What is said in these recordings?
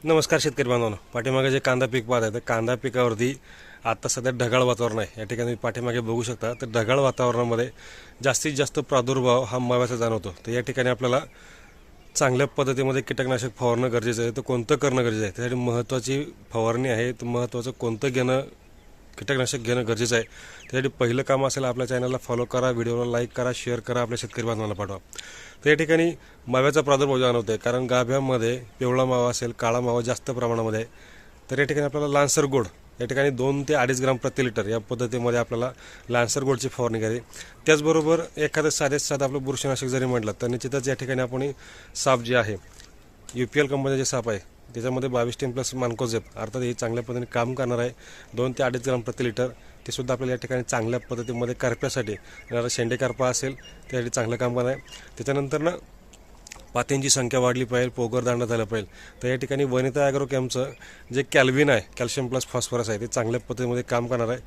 नमस्कार शेतकरी बांधवांनो, पाठीमागे जे कांदा पीक पाहत आहे तर कांदा पिकावरती आता सध्या ढगाळ वातावरण आहे। या ठिकाणी पाठीमागे बघू शकता तर ढगाळ वातावरणामध्ये जास्तीत जास्त प्रादुर्भाव हा मव्याचा जाणवतो। तर या ठिकाणी आपल्याला चांगल्या पद्धतीमध्ये कीटकनाशक फवारणं गरजेचं आहे। तर कोणतं करणं गरजेचं आहे, त्यासाठी महत्त्वाची फवारणी आहे। तर महत्त्वाचं कोणतं घेणं, कीटकनाशक घेणं गरजेचं आहे। त्यासाठी पहिलं काम असेल आपल्या चॅनलला फॉलो करा, व्हिडिओला लाईक करा, शेअर करा, आपल्या शेतकरी बांधवांना पाठवा। तर या ठिकाणी माव्याचा प्रादुर्भाव जाणवतोय, कारण गाभ्यामध्ये पिवळा मावा असेल, काळा मावा जास्त प्रमाणामध्ये आहे। तर या ठिकाणी आपल्याला लान्सर गोल्ड या ठिकाणी 2 ते 2.5 ग्राम प्रति लिटर या पद्धतीमध्ये आपल्याला लान्सर गोल्डची फवारणी करायची। त्याचबरोबर एखादं साधं आपलं बुरशीनाशक जरी म्हटलं तर निश्चितच या ठिकाणी आपण साप जे आहे, UPL कंपनीचे साप आहे, त्याच्यामध्ये 22 टीम प्लस मानकोजेब अर्थात हे चांगल्या पद्धतीने काम करणार आहे। 2 ते 2.5 ग्राम प्रति लिटर ते सुद्धा आपल्याला या ठिकाणी चांगल्या पद्धतीमध्ये करप्यासाठी येणारा शेंडे करपा असेल त्यासाठी चांगलं काम करणार आहे। त्याच्यानंतर पात्यांची संख्या वाढली पाहिजे, पोगर दांडा झालं पाहिजे। तर या ठिकाणी वनिता ॲग्रो कॅम्पचं जे कॅल्विन आहे, कॅल्शियम प्लस फॉस्फरस आहे, ते चांगल्या पद्धतीमध्ये काम करणार आहे।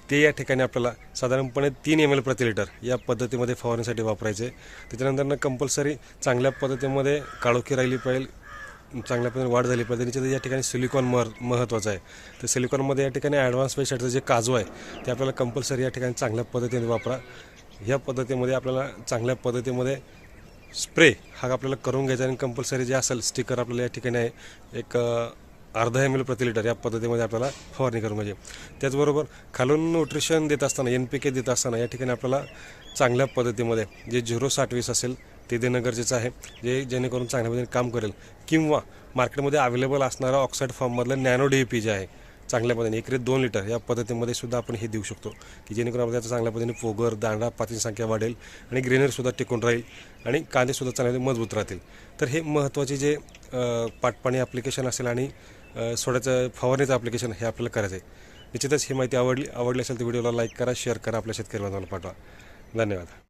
ते या ठिकाणी आपल्याला साधारणपणे 3 ml प्रति लिटर या पद्धतीमध्ये फवारणीसाठी वापरायचे। त्याच्यानंतर कंपल्सरी चांगल्या पद्धतीमध्ये काळोखी राहिली पाहिजे, चांगल्या पद्धतीने वाढ झाली पाहिजे। त्याच्या या ठिकाणी सिलिकॉन महत्त्वाचं आहे। तर सिलिकॉनमध्ये या ठिकाणी ॲडव्हान्स पेस्टिसाइडचं जे काजू आहे ते आपल्याला कंपल्सरी या ठिकाणी चांगल्या पद्धतीने वापरा। ह्या पद्धतीमध्ये आपल्याला चांगल्या पद्धतीमध्ये स्प्रे हा आपल्याला करून घ्यायचा आणि कंपल्सरी जे असेल स्टिकर आपल्याला या ठिकाणी आहे एक अर्धा ml प्रति लिटर या पद्धतीमध्ये आपल्याला फवारणी करून म्हणजे। त्याचबरोबर खालून न्यूट्रिशन देत असताना, NPK देत असताना या ठिकाणी आपल्याला चांगल्या पद्धतीमध्ये जे 0-60-20 असेल ते देणं गरजेचं आहे, जेणेकरून चांगल्या पद्धतीने काम करेल। किंवा मार्केटमध्ये अवेलेबल असणारा ऑक्साईड फॉर्ममधलं नॅनो DAP जे आहे चांगल्या पद्धतीने एकरी 2 लिटर या पद्धतीमध्ये सुद्धा आपण हे देऊ शकतो, की जेणेकरून आपल्याला त्याचा चांगल्या पद्धतीने पोगर दांडा पातींची संख्या वाढेल आणि ग्रेनरसुद्धा टिकून राहील आणि कांदेसुद्धा चांगले मजबूत राहतील। तर हे महत्त्वाचे जे पाटपाणी ॲप्लिकेशन असेल आणि सोड्याचं फवारणीचं ॲप्लिकेशन हे आपल्याला करायचं आहे। निश्चितच ही माहिती आवडली असेल तर व्हिडिओला लाईक करा, शेअर करा, आपल्या शेतकरी बांधवांना पाठवा। धन्यवाद।